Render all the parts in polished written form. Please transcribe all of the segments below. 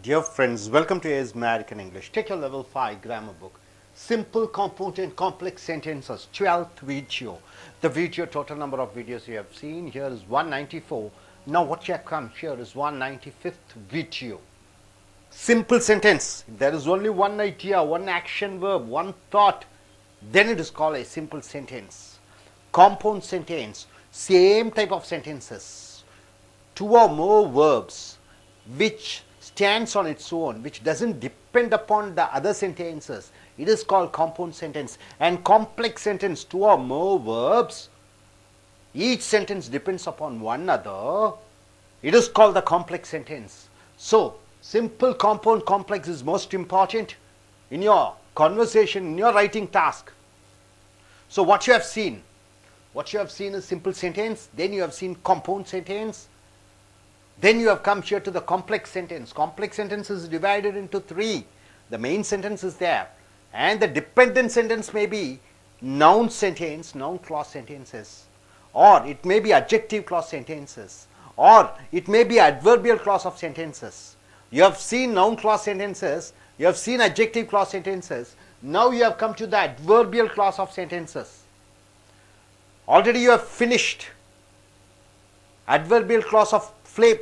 Dear friends, welcome to AS American English. Take your level 5 grammar book. Simple, compound and complex sentences, 12th video. The video, total number of videos you have seen here is 194. Now what you have come here is 195th video. Simple sentence. If there is only one idea, one action verb, one thought, then it is called a simple sentence. Compound sentence, same type of sentences. Two or more verbs which stands on its own, which doesn't depend upon the other sentences. It is called compound sentence. And complex sentence, two or more verbs, each sentence depends upon one another. It is called the complex sentence. So, simple, compound, complex is most important in your conversation, in your writing task. So, what you have seen is simple sentence, then you have seen compound sentence, then you have come here to the complex sentence. Complex sentence is divided into three. The main sentence is there. And the dependent sentence may be noun sentence, noun clause sentences. Or it may be adjective clause sentences. Or it may be adverbial clause of sentences. You have seen noun clause sentences. You have seen adjective clause sentences. Now you have come to the adverbial clause of sentences. Already you have finished adverbial clause of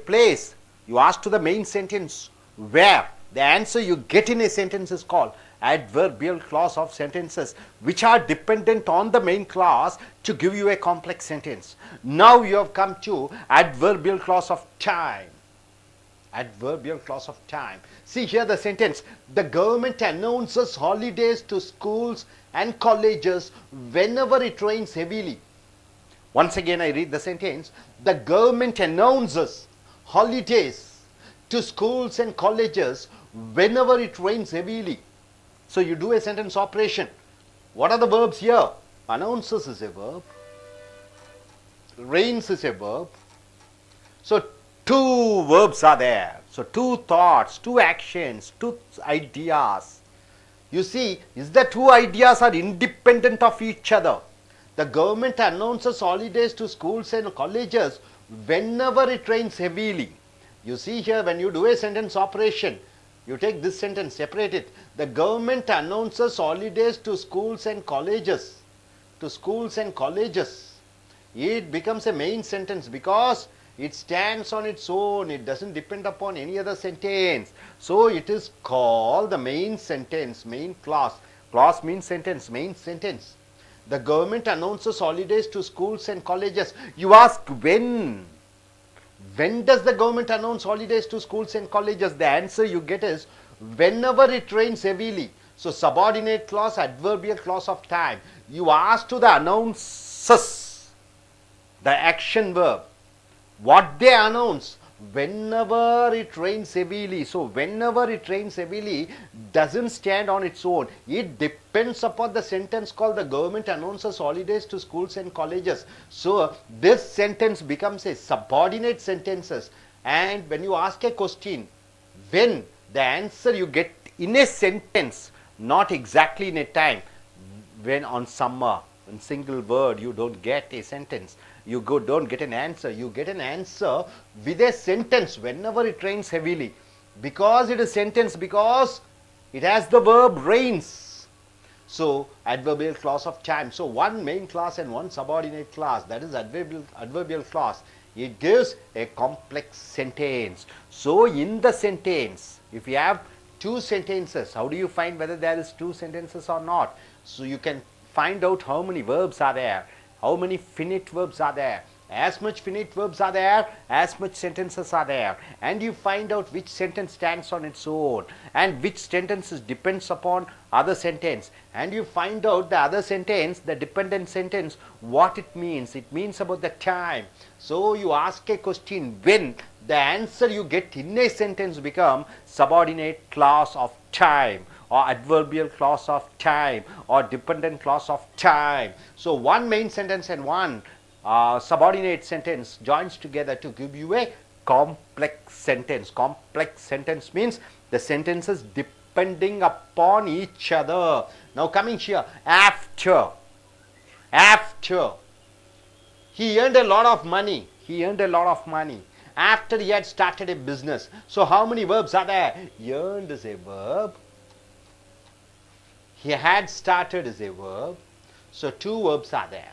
place. You ask to the main sentence where. The answer you get in a sentence is called adverbial clause of sentences, which are dependent on the main clause to give you a complex sentence. Now you have come to adverbial clause of time. Adverbial clause of time. See here the sentence. The government announces holidays to schools and colleges whenever it rains heavily. Once again I read the sentence. The government announces holidays to schools and colleges whenever it rains heavily. So you do a sentence operation. What are the verbs here? Announces is a verb. Rains is a verb. So two verbs are there. So two thoughts, two actions, two ideas. You see, is the two ideas are independent of each other. The government announces holidays to schools and colleges whenever it rains heavily. You see here, when you do a sentence operation, you take this sentence, separate it. The government announces holidays to schools and colleges. To schools and colleges. It becomes a main sentence because it stands on its own. It doesn't depend upon any other sentence. So it is called the main sentence, main clause. Clause means sentence, main sentence. The government announces holidays to schools and colleges. You ask when? When does the government announce holidays to schools and colleges? The answer you get is whenever it rains heavily. So subordinate clause, adverbial clause of time. You ask to the announces, the action verb, what they announce. Whenever it rains heavily. So whenever it rains heavily doesn't stand on its own. It depends upon the sentence called the government announces holidays to schools and colleges. So this sentence becomes a subordinate sentences. And when you ask a question, when, the answer you get in a sentence, not exactly in a time. When on summer, in single word, you don't get a sentence. You don't get an answer. You get an answer with a sentence whenever it rains heavily. Because it is sentence, because it has the verb rains. So adverbial clause of time. So one main clause and one subordinate clause, that is adverbial clause. It gives a complex sentence. So in the sentence, if you have two sentences, how do you find whether there is two sentences or not? So you can find out how many verbs are there. How many finite verbs are there? As much finite verbs are there, as much sentences are there. And you find out which sentence stands on its own and which sentences depends upon other sentence. And you find out the other sentence, the dependent sentence, what it means. It means about the time. So you ask a question when, the answer you get in a sentence become subordinate clause of time, or adverbial clause of time, or dependent clause of time. So one main sentence and one subordinate sentence joins together to give you a complex sentence. Complex sentence means the sentences depending upon each other. Now coming here, after. He earned a lot of money. after he had started a business. So how many verbs are there? Earned is a verb. He had started is a verb. So 2 verbs are there.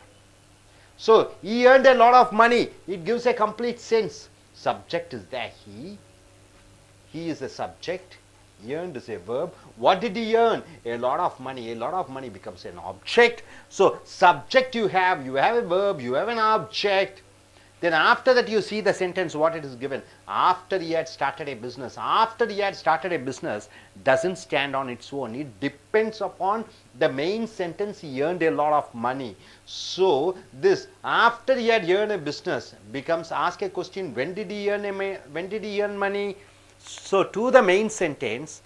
So he earned a lot of money. It gives a complete sense. Subject is there, he. He is a subject. Earned is a verb. What did he earn? A lot of money. A lot of money becomes an object. So subject you have a verb, you have an object. Then after that you see the sentence what it is given. After he had started a business. After he had started a business doesn't stand on its own. It depends upon the main sentence. He earned a lot of money. So this after he had earned a business becomes ask a question. When did he earn money? So to the main sentence,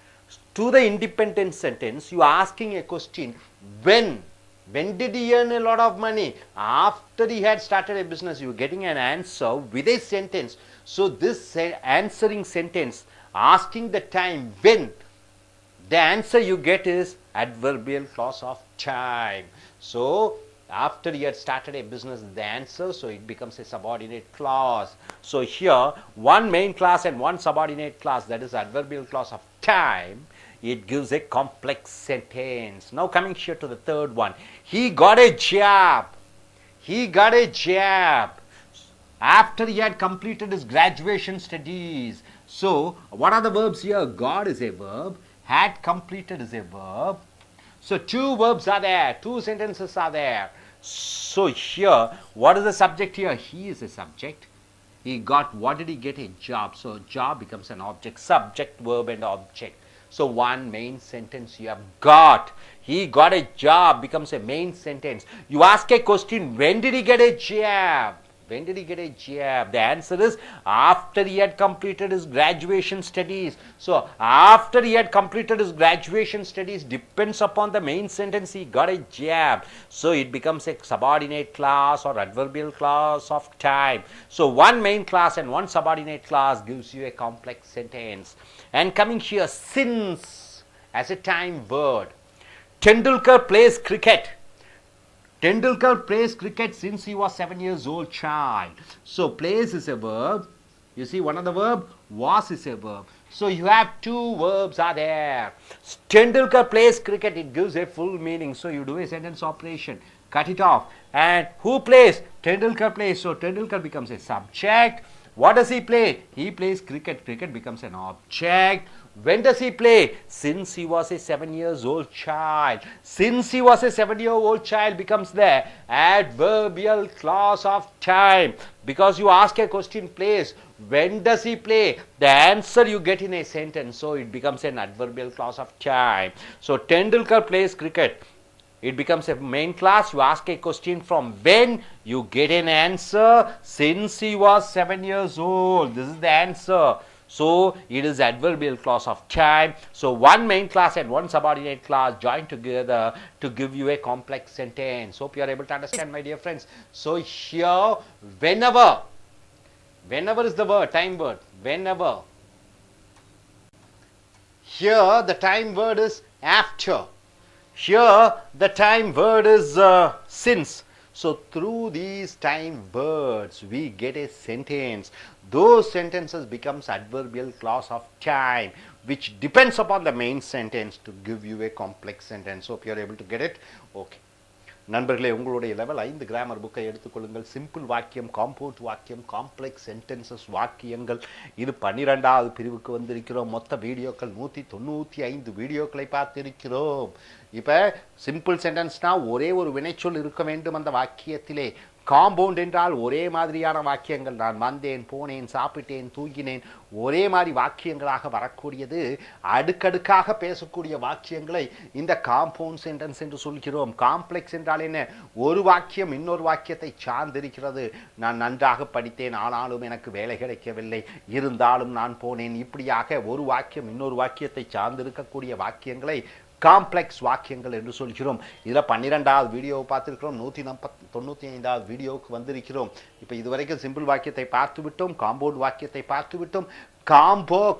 to the independent sentence, you are asking a question. When? When did he earn a lot of money? After he had started a business. You are getting an answer with a sentence. So this answering sentence, asking the time when, the answer you get is adverbial clause of time. So after he had started a business, the answer, so it becomes a subordinate clause. So here, one main clause and one subordinate clause, that is adverbial clause of time. It gives a complex sentence. Now coming here to the third one. He got a job. He got a job after he had completed his graduation studies. So what are the verbs here? Got is a verb. Had completed is a verb. So 2 verbs are there. 2 sentences are there. So here, what is the subject here? He is a subject. He got, what did he get? A job. So job becomes an object. Subject, verb and object. So one main sentence you have got. He got a job becomes a main sentence. You ask a question, when did he get a job? When did he get a job? The answer is after he had completed his graduation studies. So after he had completed his graduation studies depends upon the main sentence. He got a job. So it becomes a subordinate clause or adverbial clause of time. So one main clause and one subordinate clause gives you a complex sentence. And coming here, since as a time word. Tendulkar plays cricket. Tendulkar plays cricket since he was 7 years old child. So plays is a verb. You see one of the verb, was is a verb. So you have 2 verbs are there. Tendulkar plays cricket, it gives a full meaning. So you do a sentence operation, cut it off. And who plays? Tendulkar plays. So Tendulkar becomes a subject. What does he play? He plays cricket. Cricket becomes an object. When does he play? Since he was a 7 years old child. Since he was a 7-year-old child becomes the adverbial clause of time. Because you ask a question, plays. When does he play? The answer you get in a sentence. So it becomes an adverbial clause of time. So Tendulkar plays cricket. It becomes a main class. You ask a question from when, you get an answer since he was 7 years old. This is the answer. So it is adverbial clause of time. So one main class and one subordinate class joined together to give you a complex sentence. Hope you are able to understand, my dear friends. So here, whenever is the word, time word, whenever. Here the time word is after. Here the time word is since. So through these time words we get a sentence. Those sentences becomes adverbial clause of time, which depends upon the main sentence to give you a complex sentence. Hope you are able to get it. Okay. நண்பர்களே, உங்களுடைய level 5 grammar புக்கை எடுத்துக்கொள்ளுங்கள். Simple வாக்கியம், compound வாக்கியம், complex sentences வாக்கியங்கள். இது 12வது பிரிவுக்கு வந்திருக்கிறோம். மொத்த வீடியோக்கள் 195 வீடியோக்களை பார்த்திருக்கிறோம். இப்போ சிம்பிள் சென்டென்ஸ்னா ஒரே ஒரு வினைச்சொல் இருக்க வேண்டும் அந்த வாக்கியத்திலே. காம்பவுண்ட் என்றால் ஒரே மாதிரியான வாக்கியங்கள். நான் வந்தேன், போனேன், சாப்பிட்டேன், தூங்கினேன், ஒரே மாதிரி வாக்கியங்களாக வரக்கூடியது. அடுக்கடுக்காக பேசக்கூடிய வாக்கியங்களை இந்த காம்பவுண்ட் சென்டென்ஸ் என்று சொல்கிறோம். காம்ப்ளெக்ஸ் என்றால் என்ன? ஒரு வாக்கியம் இன்னொரு வாக்கியத்தை சார்ந்திருக்கிறது. நான் நன்றாக படித்தேன், ஆனாலும் எனக்கு வேலை கிடைக்கவில்லை, இருந்தாலும் நான் போனேன். இப்படியாக ஒரு வாக்கியம் இன்னொரு வாக்கியத்தை சார்ந்திருக்கக்கூடிய வாக்கியங்களை காம்ப்ளெக்ஸ் வாக்கியங்கள் என்று சொல்கிறோம். இதில் 12வது வீடியோவை பார்த்துருக்கிறோம். 195வது வீடியோவுக்கு வந்திருக்கிறோம். இப்போ இதுவரைக்கும் சிம்பிள் வாக்கியத்தை பார்த்து விட்டோம், காம்பவுண்ட் வாக்கியத்தை பார்த்து விட்டோம்.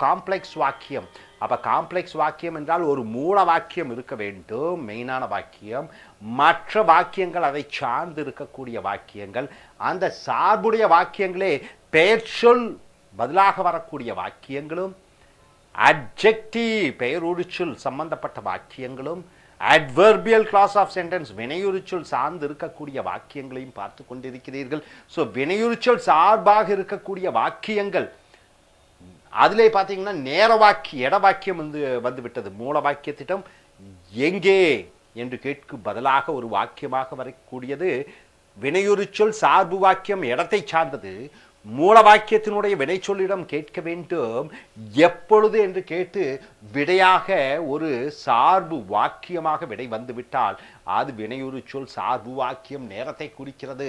காம்ப்ளெக்ஸ் வாக்கியம். அப்போ காம்ப்ளெக்ஸ் வாக்கியம் என்றால் ஒரு மூல வாக்கியம் இருக்க வேண்டும், மெயினான வாக்கியம். மற்ற வாக்கியங்கள் அதை சார்ந்து இருக்கக்கூடிய வாக்கியங்கள். அந்த சார்புடைய வாக்கியங்களே பெயர்ச்சொல் பதிலாக வரக்கூடிய வாக்கியங்களும், அட்ஜெக்டிவ் பெயருரிச்சொல் சம்பந்தப்பட்ட வாக்கியங்களும், அட்வர்பியல் கிளாஸ் ஆஃப் சென்டென்ஸ் வினையுரிச்சொல் சார்ந்து இருக்கக்கூடிய வாக்கியங்களையும் பார்த்து கொண்டிருக்கிறீர்கள். ஸோ வினையுரிச்சொல் சார்பாக இருக்கக்கூடிய வாக்கியங்கள் அதிலே பார்த்தீங்கன்னா நேர வாக்கிய இட வாக்கியம் வந்து விட்டது. மூல வாக்கியத்திடம் எங்கே என்று கேட்கும் பதிலாக ஒரு வாக்கியமாக வரக்கூடியது வினையுரிச்சொல் சார்பு வாக்கியம் இடத்தை சார்ந்தது. மூல வாக்கியத்தினுடைய வினைச்சொல்லிடம் கேட்க வேண்டும் எப்பொழுது என்று கேட்டு விடையாக ஒரு சார்பு வாக்கியமாக விடை வந்துவிட்டால் அது வினையுரிச்சொல் சார்பு வாக்கியம் நேரத்தை குறிக்கிறது.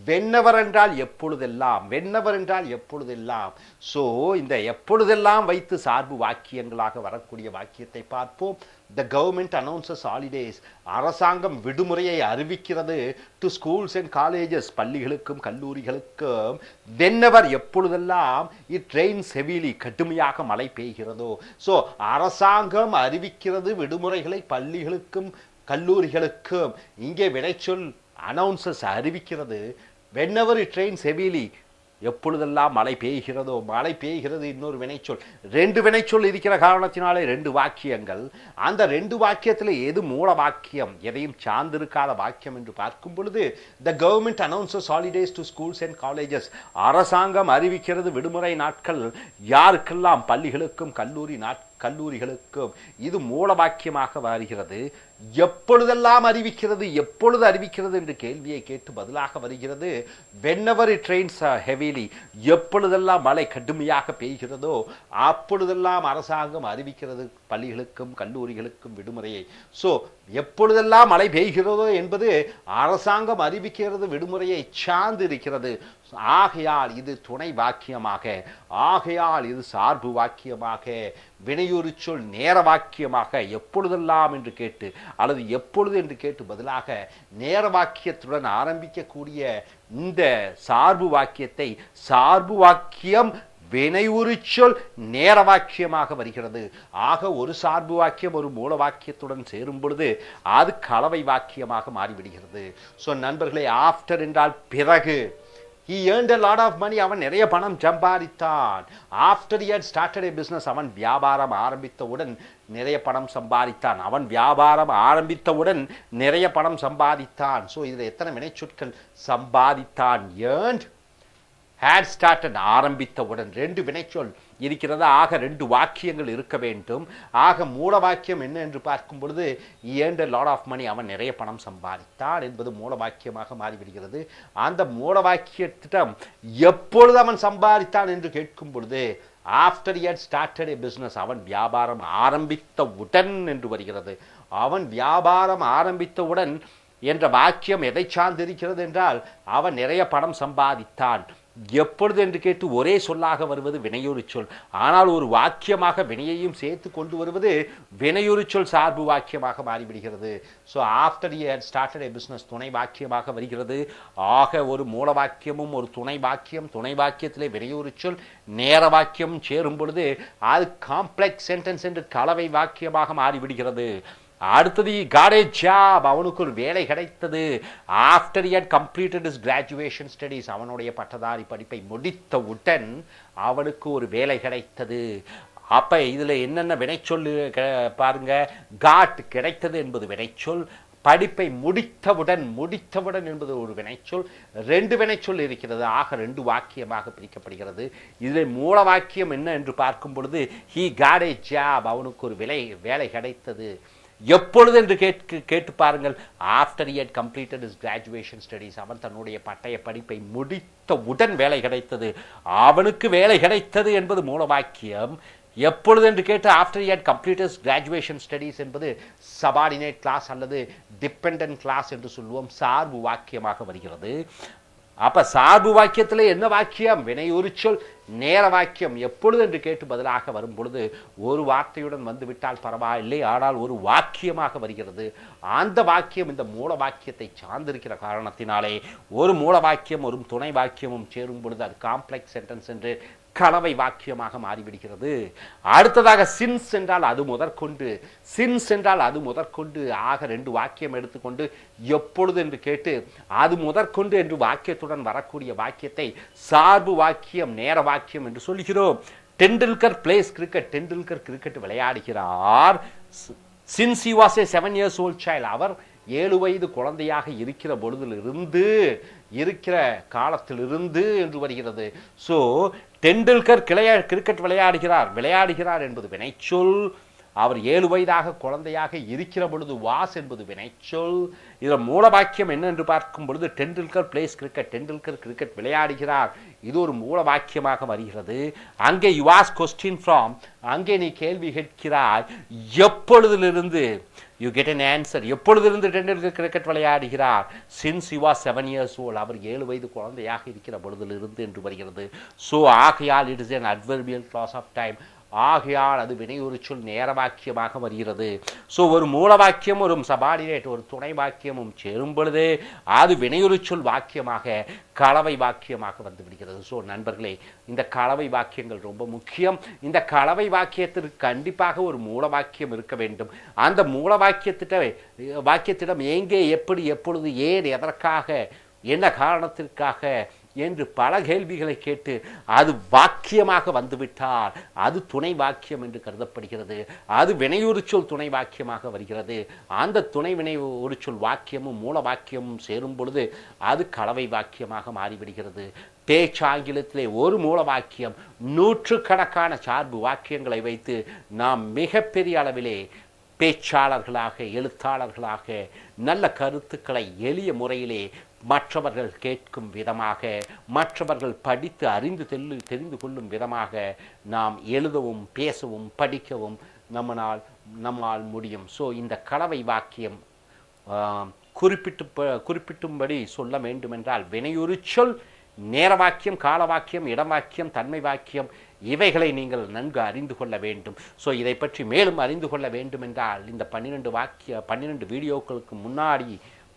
வென்னவர் என்றால் எப்பொழுதெல்லாம், வென்னவர் என்றால் எப்பொழுதெல்லாம். ஸோ இந்த எப்பொழுதெல்லாம் வைத்து சார்பு வாக்கியங்களாக வரக்கூடிய வாக்கியத்தை பார்ப்போம். The government announces holidays. அரசாங்கம் விடுமுறையை அறிவிக்கிறது டு ஸ்கூல்ஸ் அண்ட் காலேஜஸ், பள்ளிகளுக்கும் கல்லூரிகளுக்கும். whenever எப்பொழுதெல்லாம் it rains heavily, கடுமையாக மழை பெய்கிறதோ. ஸோ அரசாங்கம் அறிவிக்கிறது விடுமுறைகளை பள்ளிகளுக்கும் கல்லூரிகளுக்கும். இங்கே வினைச்சொல் அனௌன்சஸ் அறிவிக்கிறது. whenever it rains heavily, எப்பொழுதெல்லாம் மழை பெய்கிறதோ. மழை பெய்கிறது இன்னொரு வினைச்சொல். ரெண்டு வினைச்சொல் இருக்கிற காரணத்தினாலே ரெண்டு வாக்கியங்கள். அந்த ரெண்டு வாக்கியத்தில் எது மூல வாக்கியம், எதையும் சார்ந்திருக்காத வாக்கியம் என்று பார்க்கும் பொழுது the government announces holidays to schools and colleges, அரசாங்கம் அறிவிக்கிறது விடுமுறை நாட்கள் யாருக்கெல்லாம், பள்ளிகளுக்கும் கல்லூரிகளுக்கும். இது மூல வாக்கியமாக வருகிறது. எப்பொழுதெல்லாம் அறிவிக்கிறது, எப்பொழுது அறிவிக்கிறது என்று கேள்வியை கேட்டு பதிலாக வருகிறது whenever it rains heavily, எப்பொழுதெல்லாம் மழை கடுமையாக பெய்கிறதோ அப்பொழுதெல்லாம் அரசாங்கம் அறிவிக்கிறது பள்ளிகளுக்கும் கல்லூரிகளுக்கும் விடுமுறையை. ஸோ எப்பொழுதெல்லாம் மழை பெய்கிறதோ என்பது அரசாங்கம் அறிவிக்கிறது விடுமுறையை சார்ந்து இருக்கிறது. ஆகையால் இது துணை வாக்கியமாக, ஆகையால் இது சார்பு வாக்கியமாக, வினையுரிச்சொல் நேர வாக்கியமாக எப்பொழுதெல்லாம் என்று கேட்டு அல்லது எப்பொழுது என்று கேட்டு பதிலாக நேர வாக்கியத்துடன் ஆரம்பிக்கக்கூடிய இந்த சார்பு வாக்கியத்தை சார்பு வாக்கியம் வினையுரிச்சொல் நேர வாக்கியமாக வருகிறது. ஆக ஒரு சார்பு வாக்கியம் ஒரு மூல வாக்கியத்துடன் சேரும் பொழுது அது கலவை வாக்கியமாக மாறிவிடுகிறது. ஸோ நண்பர்களே, ஆஃப்டர் என்றால் பிறகு. He earned a lot of money, அவன் நிறைய பணம் சம்பாதித்தான். After he had started a business, அவன் வியாபாரம் ஆரம்பித்தவுடன் நிறைய பணம் சம்பாதித்தான். அவன் வியாபாரம் ஆரம்பித்தவுடன் நிறைய பணம் சம்பாதித்தான். ஸோ இதில் எத்தனை வினைச்சொற்கள்? சம்பாதித்தான், earned, had started, ஆரம்பித்தவுடன். ரெண்டு வினைச்சொல் இருக்கிறது. ஆக ரெண்டு வாக்கியங்கள் இருக்க வேண்டும். ஆக மூல வாக்கியம் என்ன என்று பார்க்கும் பொழுது he earned a lot of money, அவன் நிறைய பணம் சம்பாதித்தான் என்பது மூல வாக்கியமாக மாறிவிடுகிறது. அந்த மூல வாக்கியத்திடம் எப்பொழுது அவன் சம்பாதித்தான் என்று கேட்கும் பொழுது after he had started a business, அவன் வியாபாரம் ஆரம்பித்தவுடன் என்று வருகிறது. அவன் வியாபாரம் ஆரம்பித்தவுடன் என்ற வாக்கியம் எதை சார்ந்திருக்கிறது என்றால் அவன் நிறைய பணம் சம்பாதித்தான். எப்பொழுது என்று கேட்டு ஒரே சொல்லாக வருவது வினையுரிச்சொல். ஆனால் ஒரு வாக்கியமாக வினையையும் சேர்த்து கொண்டு வருவது வினையுரிச்சொல் சார்பு வாக்கியமாக மாறிவிடுகிறது. So after he had started a business துணை வாக்கியமாக வருகிறது. ஆக ஒரு மூல வாக்கியமும் ஒரு துணை வாக்கியம், துணை வாக்கியத்திலே வினையுரிச்சொல் நேர வாக்கியம் சேரும் பொழுது அது காம்ப்ளெக்ஸ் சென்டென்ஸ் என்று கலவை வாக்கியமாக மாறிவிடுகிறது. அடுத்தது got a job, அவனுக்கு ஒரு வேலை கிடைத்தது. After he had completed his graduation studies, அவனுடைய பட்டதாரி படிப்பை முடித்தவுடன் அவனுக்கு ஒரு வேலை கிடைத்தது. அப்ப இதுல என்னென்ன வினைச்சொல் பாருங்க. got கிடைத்தது என்பது வினைச்சொல். படிப்பை முடித்தவுடன் என்பது ஒரு வினைச்சொல். ரெண்டு வினைச்சொல் இருக்கிறது. ஆக ரெண்டு வாக்கியமாக பிரிக்கப்படுகிறது. இதில் மூல வாக்கியம் என்ன என்று பார்க்கும் பொழுது he got a job, அவனுக்கு ஒரு வேலை கிடைத்தது. எப்பொழுது என்று கேட்டு பாருங்கள். After he had completed his graduation studies, அவன் தன்னுடைய பட்டய படிப்பை முடித்தவுடன் வேலை கிடைத்தது. அவனுக்கு வேலை கிடைத்தது என்பது மூல வாக்கியம். எப்பொழுது என்று கேட்டு after he had completed his graduation studies என்பது சபார்டினேட் கிளாஸ் அல்லது டிபெண்டன்ட் கிளாஸ் என்று சொல்லுவோம், சார்பு வாக்கியமாக வருகிறது. அப்ப சார்பு வாக்கியத்தில் என்ன வாக்கியம்? வினையுரிச்சொல் நேர வாக்கியம். எப்பொழுது என்று கேட்டு பதிலாக வரும் பொழுது ஒரு வார்த்தையுடன் வந்துவிட்டால் பரவாயில்லை, ஆனால் ஒரு வாக்கியமாக வருகிறது. அந்த வாக்கியம் இந்த மூல வாக்கியத்தை சார்ந்திருக்கிற காரணத்தினாலே ஒரு மூல வாக்கியம் ஒரு துணை வாக்கியமும் சேரும் பொழுது அது காம்ப்ளெக்ஸ் சென்டென்ஸ் என்று கலவை வாக்கியமாக மாறிவிடுகிறது. அடுத்ததாக சின்ஸ் என்றால் அது முதற்கொண்டு, சின்ஸ் என்றால் அது முதற்கொண்டு ஆக 2 வாக்கியம் எடுத்துக்கொண்டு எப்பொழுது என்று கேட்டு அது முதற்கொண்டு என்று வாக்கியத்துடன் வரக்கூடிய வாக்கியத்தை சார்பு வாக்கியம் நேர வாக்கியம் என்று சொல்கிறோம். Tendulkar plays cricket, Tendulkar cricket விளையாடுகிறார். Since he was a 7 years old child, அவர் 7 வயது குழந்தையாக இருக்கிற பொழுதிலிருந்து இருக்கிற காலத்திலிருந்து என்று வருகிறது. ஸோ டெண்டுல்கர் கிரிக்கெட் விளையாடுகிறார் என்பது வினைச்சொல். அவர் 7 வயதாக குழந்தையாக இருக்கிற பொழுது வாஸ் என்பது வினைச்சொல். இதில் மூல வாக்கியம் என்ன என்று பார்க்கும் பொழுது Tendulkar plays cricket, Tendulkar cricket விளையாடுகிறார், இது ஒரு மூல வாக்கியமாக வருகிறது. அங்கே யூ ஆஸ்க் கொஸ்டின் ஃப்ரம், அங்கே நீ கேள்வி கேட்கிறாய் எப்பொழுதிலிருந்து, யூ கெட் an ஆன்சர். எப்பொழுதிலிருந்து டெண்டுல்கர் கிரிக்கெட் விளையாடுகிறார்? Since he was 7 years old, அவர் 7 வயது குழந்தையாக இருக்கிற பொழுதிலிருந்து என்று வருகிறது. ஸோ ஆகையால் it is an adverbial clause of time, ஆகையால் அது வினையுறு சொல் நேர வாக்கியமாக வருகிறது. ஸோ ஒரு மூல வாக்கியம் ஒரு சபார்டினேட் ஒரு துணை வாக்கியமும் சேரும் பொழுது அது வினையுறு சொல் வாக்கியமாக கலவை வாக்கியமாக வந்து விடுகிறது. ஸோ நண்பர்களே, இந்த கலவை வாக்கியங்கள் ரொம்ப முக்கியம். இந்த கலவை வாக்கியத்திற்கு கண்டிப்பாக ஒரு மூல வாக்கியம் இருக்க வேண்டும். அந்த மூல வாக்கியத்திடம் எங்கே, எப்படி, எப்பொழுது, ஏன், எதற்காக, என்ன காரணத்திற்காக என்று பல கேள்விகளை கேட்டு அது வாக்கியமாக வந்துவிட்டால் அது துணை வாக்கியம் என்று கருதப்படுகிறது. அது வினையுறு சொல் துணை வாக்கியமாக வருகிறது. அந்த துணை வினை ஒரு சொல் வாக்கியமும் மூல வாக்கியமும் சேரும் பொழுது அது கலவை வாக்கியமாக மாறிவிடுகிறது. பேச்சாங்கிலத்திலே ஒரு மூல வாக்கியம் நூற்றுக்கணக்கான சார்பு வாக்கியங்களை வைத்து நாம் மிகப்பெரிய அளவிலே பேச்சாளர்களாக, எழுத்தாளர்களாக நல்ல கருத்துக்களை எளிய முறையிலே மற்றவர்கள் கேட்கும் விதமாக, மற்றவர்கள் படித்து அறிந்து தெரிந்து கொள்ளும் விதமாக நாம் எழுதவும் பேசவும் படிக்கவும் நம்மால் முடியும். ஸோ இந்த கலவை வாக்கியம் குறிப்பிட்டும்படி சொல்ல வேண்டுமென்றால் வினையுறு சொல், நேர வாக்கியம், கால வாக்கியம், இடம் வாக்கியம், தன்மை வாக்கியம், இவைகளை நீங்கள் நன்கு அறிந்து கொள்ள வேண்டும். ஸோ இதை பற்றி மேலும் அறிந்து கொள்ள வேண்டுமென்றால் இந்த 12 வீடியோக்களுக்கு முன்னாடி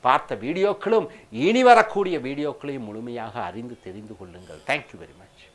பார்த்த வீடியோக்களும் இனி வரக்கூடிய வீடியோக்களையும் முழுமையாக அறிந்து தெரிந்து கொள்ளுங்கள். Thank you very much.